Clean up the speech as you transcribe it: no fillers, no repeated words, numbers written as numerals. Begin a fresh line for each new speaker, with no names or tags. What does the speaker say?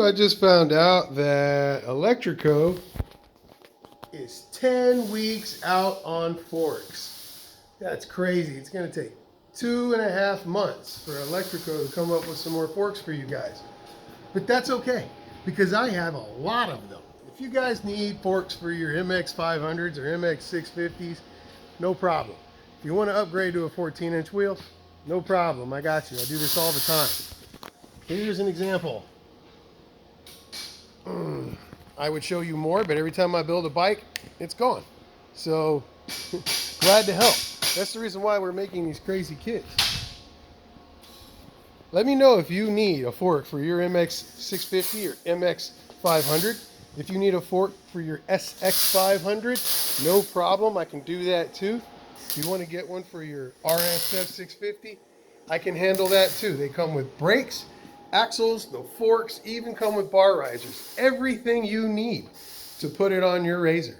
I just found out that Electrico is 10 weeks out on forks. That's crazy. It's going to take 2.5 months for Electrico to come up with some more forks for you guys. But that's okay, because I have a lot of them. If you guys need forks for your MX 500s or MX 650s, no problem. If you want to upgrade to a 14-inch wheel, no problem. I got you. I do this all the time. Here's an example. I would show you more, but every time I build a bike, it's gone. So, glad to help. That's the reason why we're making these crazy kits. Let me know if you need a fork for your MX 650 or MX 500. If you need a fork for your SX 500, no problem. I can do that too. If you want to get one for your RSF 650, I can handle that too. They come with brakes, axles, the forks, even come with bar risers. Everything you need to put it on your razor.